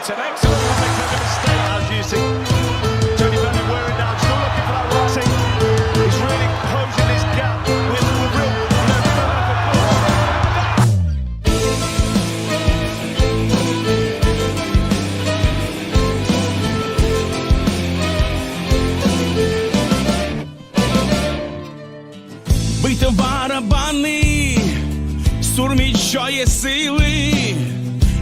It's an excellent comeback from a mistake. As Usyk, Tony Bennett wearing down, still looking for that boxing. He's really closing his gap with real, Бийте барабани, сурміть, що є сили,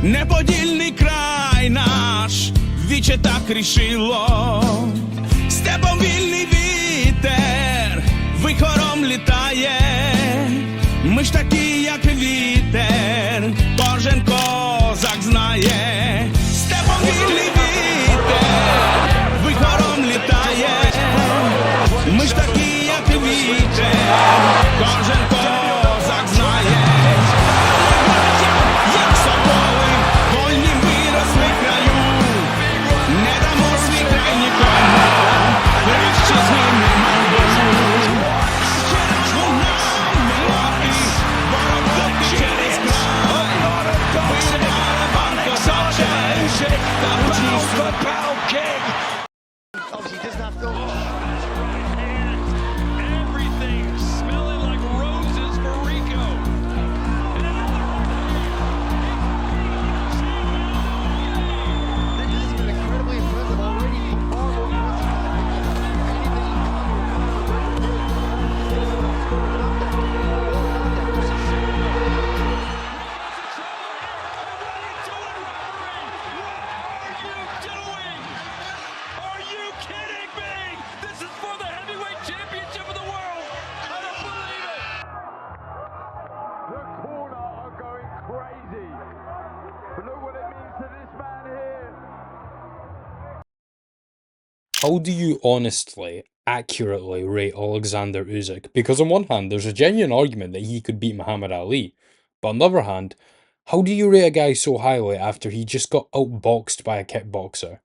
неподільний край наш, віче так рішило. Степом вільний вітер, вихором літає, ми ж такі, як вітер, кожен козак знає. Степом вільний вітер, вихором літає, ми ж такі, як вітер, кожен козак знає. Як соболи, вольні виросли в краю, не дамо свій край нікому, краще згинемо бою. Боротьби через край, вирвали банко соче, та вчився. obviously he doesn't have to. Everything smelling like roses for Rico. This has been incredibly impressive already. Far more Are you kidding me? This is for the heavyweight championship of the world. I don't believe it. The corner are going crazy. But look what it means to this man here. How do you honestly, accurately rate Oleksander Usyk? Because on one hand, there's a genuine argument that he could beat Muhammad Ali, but on the other hand, how do you rate a guy so highly after he just got outboxed by a kickboxer?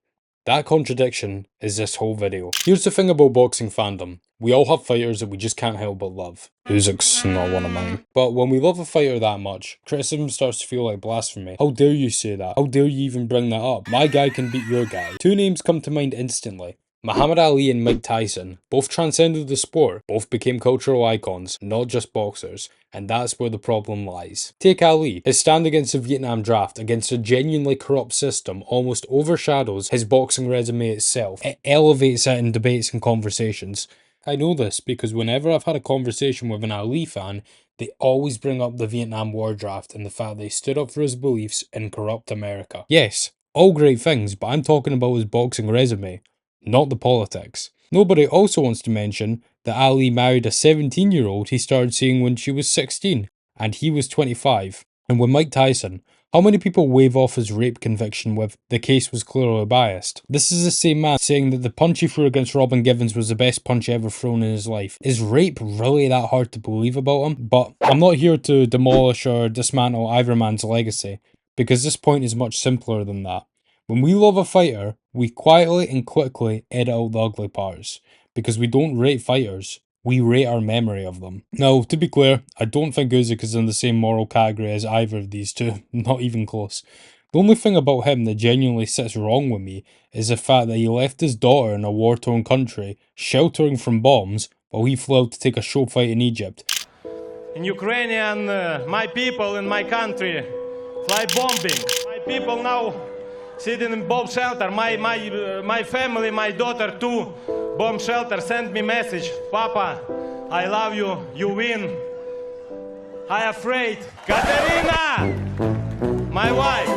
That contradiction is this whole video. Here's the thing about boxing fandom. We all have fighters that we just can't help but love. Usyk's not one of mine. But when we love a fighter that much, criticism starts to feel like blasphemy. How dare you say that? How dare you even bring that up? My guy can beat your guy. Two names come to mind instantly. Muhammad Ali and Mike Tyson both transcended the sport, both became cultural icons, not just boxers, and that's where the problem lies. Take Ali. His stand against the Vietnam draft, against a genuinely corrupt system, almost overshadows his boxing resume itself. It elevates it in debates and conversations. I know this because whenever I've had a conversation with an Ali fan, they always bring up the Vietnam War draft and the fact they stood up for his beliefs in corrupt America. Yes, all great things, but I'm talking about his boxing resume, not the politics. Nobody also wants to mention that Ali married a 17-year-old he started seeing when she was 16, and he was 25. And with Mike Tyson, how many people wave off his rape conviction with "the case was clearly biased"? This is the same man saying that the punch he threw against Robin Givens was the best punch ever thrown in his life. Is rape really that hard to believe about him? But I'm not here to demolish or dismantle either man's legacy, because this point is much simpler than that. When we love a fighter, we quietly and quickly edit out the ugly parts, because we don't rate fighters, we rate our memory of them. Now, to be clear, I don't think Usyk is in the same moral category as either of these two, not even close. The only thing about him that genuinely sits wrong with me is the fact that he left his daughter in a war-torn country, sheltering from bombs, while he flew out to take a show fight in Egypt. In Ukrainian, my people in my country fly bombing. My people now sitting in bomb shelter. My family, my daughter too, bomb shelter, send me message. Papa, I love you, you win. I afraid. Katerina, my wife,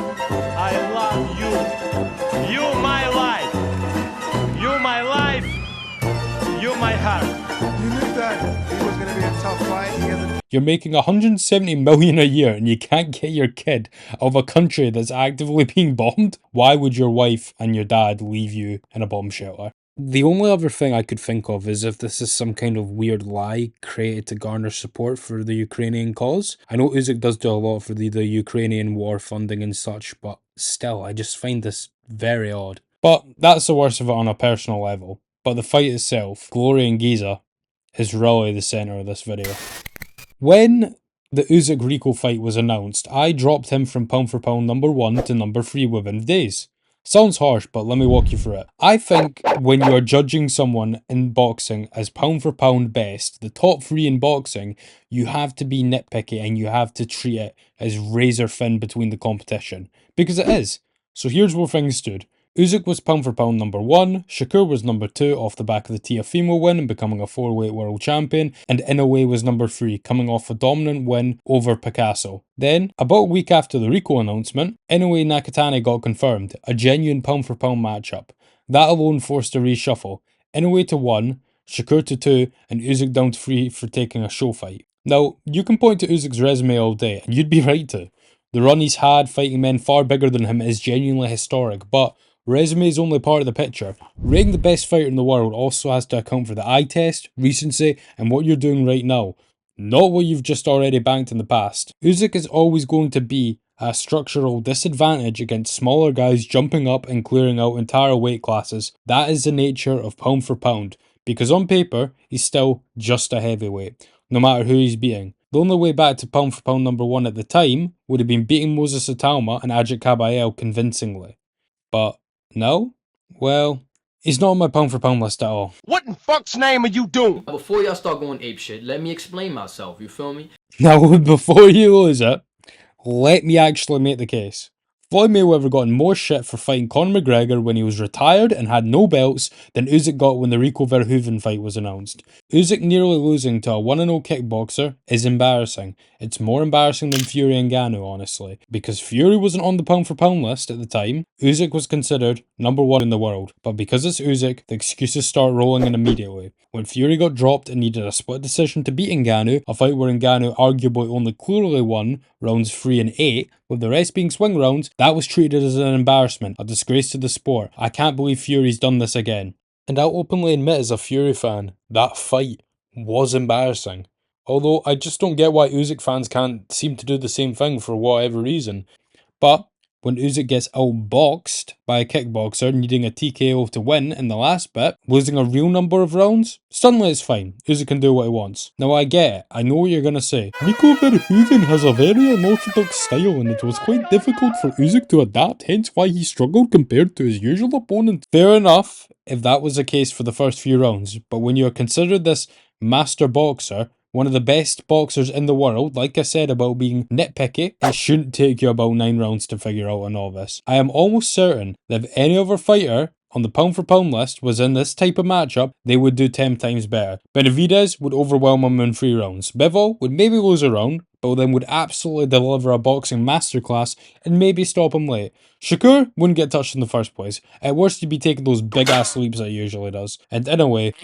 I love you. You my life. You my life. You my heart. You knew that it was going to be a tough fight. He has a You're making 170 million a year and you can't get your kid out of a country that's actively being bombed? Why would your wife and your dad leave you in a bomb shelter? The only other thing I could think of is if this is some kind of weird lie created to garner support for the Ukrainian cause. I know Usyk does do a lot for the Ukrainian war funding and such, but still, I just find this very odd. But that's the worst of it on a personal level. But the fight itself, Glory in Giza, is really the centre of this video. When the Usyk-Rico fight was announced, I dropped him from pound for pound number 1 to number 3 within days. Sounds harsh, but let me walk you through it. I think when you are judging someone in boxing as pound for pound best, the top 3 in boxing, you have to be nitpicky and you have to treat it as razor thin between the competition. Because it is. So here's where things stood. Usyk was pound for pound number 1, Shakur was number 2 off the back of the Teofimo win and becoming a 4-weight world champion, and Inoue was number 3, coming off a dominant win over Picasso. Then, about a week after the Rico announcement, Inoue Nakatani got confirmed, a genuine pound for pound matchup. That alone forced a reshuffle. Inoue to 1, Shakur to 2, and Usyk down to 3 for taking a show fight. Now, you can point to Usyk's resume all day, and you'd be right to. The run he's had fighting men far bigger than him is genuinely historic, but resume is only part of the picture. Rating the best fighter in the world also has to account for the eye test, recency, and what you're doing right now, not what you've just already banked in the past. Usyk is always going to be a structural disadvantage against smaller guys jumping up and clearing out entire weight classes. That is the nature of pound for pound, because on paper, he's still just a heavyweight, no matter who he's beating. The only way back to pound for pound number 1 at the time would have been beating Moses Atalma and Ajit Kabayel convincingly. But no? Well, he's not on my pound for pound list at all. What in fuck's name are you doing? Before y'all start going apeshit, let me explain myself, you feel me? Now, before you lose it, let me actually make the case. Floyd Mayweather got in more shit for fighting Conor McGregor when he was retired and had no belts than Usyk got when the Rico Verhoeven fight was announced. Usyk nearly losing to a 1-0 kickboxer is embarrassing. It's more embarrassing than Fury and Ngannou, honestly. Because Fury wasn't on the pound for pound list at the time, Usyk was considered number 1 in the world. But because it's Usyk, the excuses start rolling in immediately. When Fury got dropped and needed a split decision to beat Ngannou, a fight where Ngannou arguably only clearly won rounds 3 and 8, with the rest being swing rounds, that was treated as an embarrassment, a disgrace to the sport. I can't believe Fury's done this again. And I'll openly admit as a Fury fan, that fight was embarrassing. Although I just don't get why Usyk fans can't seem to do the same thing for whatever reason. But when Usyk gets outboxed by a kickboxer needing a TKO to win in the last bit, losing a real number of rounds, suddenly it's fine. Usyk can do what he wants. Now I get it, I know what you're gonna say. Rico Verhoeven has a very unorthodox style and it was quite difficult for Usyk to adapt, hence why he struggled compared to his usual opponent. Fair enough, if that was the case for the first few rounds, but when you're considered this master boxer, one of the best boxers in the world, like I said about being nitpicky, it shouldn't take you about 9 rounds to figure out a novice. I am almost certain that if any other fighter on the pound for pound list was in this type of matchup, they would do 10 times better. Benavidez would overwhelm him in 3 rounds. Bivol would maybe lose a round, but then would absolutely deliver a boxing masterclass and maybe stop him late. Shakur wouldn't get touched in the first place. At worst, he'd be taking those big ass leaps that he usually does. And in a way,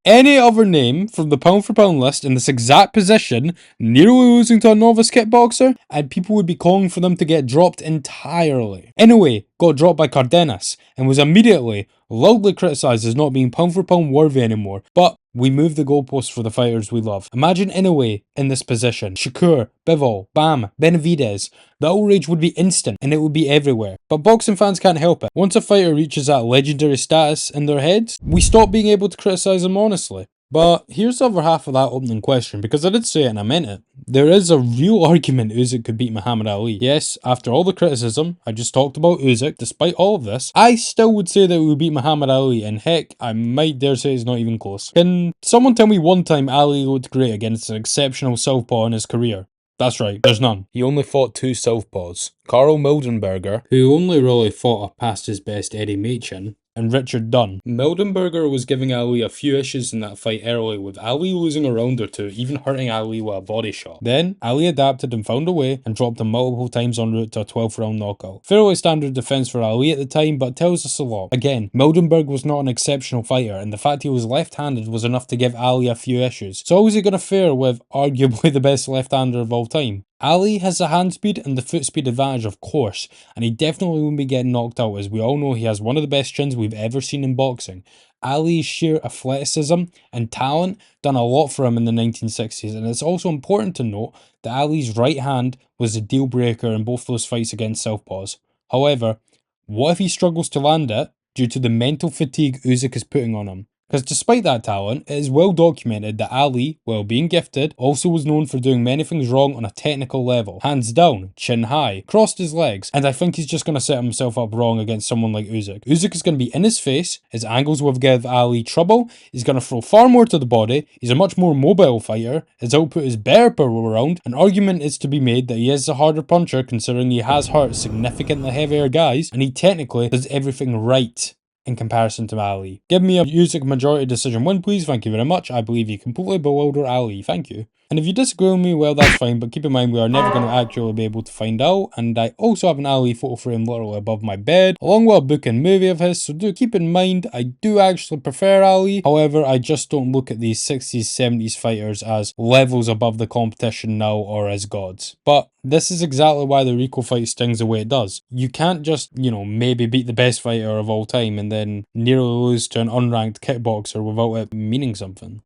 any other name from the pound for pound list in this exact position, nearly losing to a novice kickboxer, and people would be calling for them to get dropped entirely. Anyway, got dropped by Cardenas and was immediately loudly criticised as not being pound for pound worthy anymore. But we move the goalposts for the fighters we love. Imagine Inoue in this position. Shakur, Bivol, Bam, Benavidez. The outrage would be instant and it would be everywhere. But boxing fans can't help it. Once a fighter reaches that legendary status in their heads, we stop being able to criticise them honestly. But here's the other half of that opening question, because I did say it and I meant it. There is a real argument Usyk could beat Muhammad Ali. Yes, after all the criticism I just talked about Usyk, despite all of this, I still would say that we would beat Muhammad Ali, and heck, I might dare say it's not even close. Can someone tell me one time Ali looked great against an exceptional southpaw in his career? That's right, there's none. He only fought 2 southpaws. Karl Mildenberger, who only really fought a past his best Eddie Machin, and Richard Dunn. Mildenberger was giving Ali a few issues in that fight early, with Ali losing a round or 2, even hurting Ali with a body shot. Then, Ali adapted and found a way and dropped him multiple times en route to a 12th round knockout. Fairly standard defense for Ali at the time, but tells us a lot. Again, Mildenberg was not an exceptional fighter, and the fact he was left-handed was enough to give Ali a few issues. So how is he going to fare with arguably the best left-hander of all time? Ali has the hand speed and the foot speed advantage, of course, and he definitely won't be getting knocked out, as we all know he has one of the best chins we've ever seen in boxing. Ali's sheer athleticism and talent done a lot for him in the 1960s, and it's also important to note that Ali's right hand was the deal breaker in both those fights against southpaws. However, what if he struggles to land it due to the mental fatigue Usyk is putting on him? Because despite that talent, it is well documented that Ali, while being gifted, also was known for doing many things wrong on a technical level. Hands down, chin high, crossed his legs, and I think he's just going to set himself up wrong against someone like Usyk. Usyk is going to be in his face, his angles will give Ali trouble, he's going to throw far more to the body, he's a much more mobile fighter, his output is better per round. An argument is to be made that he is a harder puncher considering he has hurt significantly heavier guys, and he technically does everything right in comparison to Ali. Give me a Usyk majority decision win, please. Thank you very much. I believe you completely bewilder Ali. Thank you. And if you disagree with me, well, that's fine, but keep in mind we are never going to accurately be able to find out. And I also have an Ali photo frame literally above my bed, along with a book and movie of his, so do keep in mind I do actually prefer Ali. However, I just don't look at these 60s, 70s fighters as levels above the competition now or as gods. But this is exactly why the Rico fight stings the way it does. You can't just, maybe beat the best fighter of all time and then nearly lose to an unranked kickboxer without it meaning something.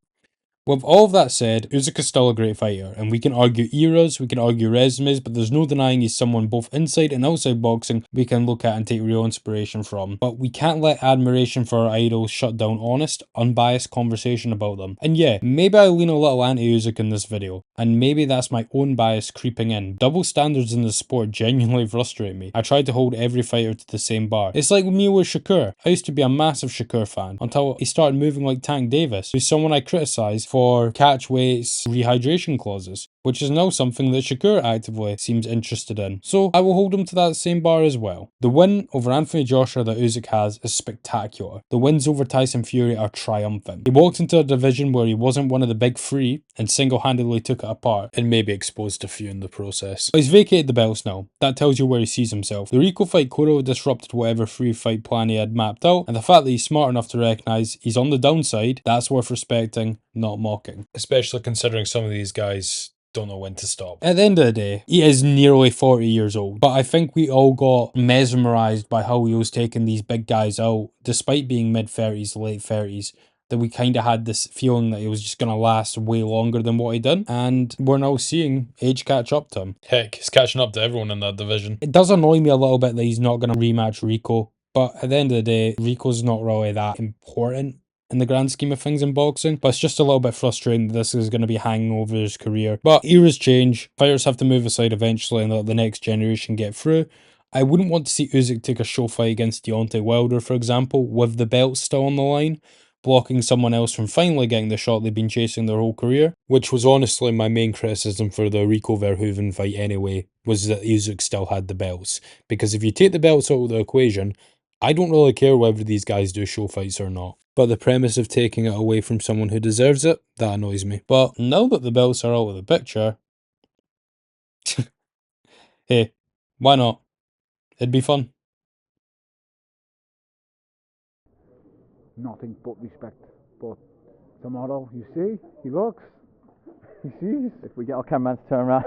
With all of that said, Usyk is still a great fighter, and we can argue eras, we can argue resumes, but there's no denying he's someone both inside and outside boxing we can look at and take real inspiration from. But we can't let admiration for our idols shut down honest, unbiased conversation about them. And yeah, maybe I lean a little anti-Usyk in this video, and maybe that's my own bias creeping in. Double standards in the sport genuinely frustrate me. I try to hold every fighter to the same bar. It's like me with Shakur. I used to be a massive Shakur fan, until he started moving like Tank Davis, who's someone I criticise for catch weights rehydration clauses, which is now something that Shakur actively seems interested in. So I will hold him to that same bar as well. The win over Anthony Joshua that Usyk has is spectacular. The wins over Tyson Fury are triumphant. He walked into a division where he wasn't one of the big three and single-handedly took it apart, and maybe exposed a few in the process. But he's vacated the belts now. That tells you where he sees himself. The Rico fight clearly disrupted whatever free fight plan he had mapped out, and the fact that he's smart enough to recognise he's on the downside, that's worth respecting, not mocking. Especially considering some of these guys don't know when to stop. At the end of the day, he is nearly 40 years old, but I think we all got mesmerised by how he was taking these big guys out, despite being mid-30s, late 30s, that we kind of had this feeling that he was just going to last way longer than what he did, and we're now seeing age catch up to him. Heck, he's catching up to everyone in that division. It does annoy me a little bit that he's not going to rematch Rico, but at the end of the day, Rico's not really that important in the grand scheme of things in boxing, but it's just a little bit frustrating that this is going to be hanging over his career. But eras change, fighters have to move aside eventually and let the next generation get through. I wouldn't want to see Usyk take a show fight against Deontay Wilder, for example, with the belt still on the line, blocking someone else from finally getting the shot they've been chasing their whole career, which was honestly my main criticism for the Rico Verhoeven fight anyway, was that Usyk still had the belts. Because if you take the belts out of the equation, I don't really care whether these guys do show fights or not. But the premise of taking it away from someone who deserves it, that annoys me. But now that the belts are out of the picture, hey, why not? It'd be fun. Nothing but respect. But tomorrow, you see, he looks, he sees. If we get our cameraman to turn around.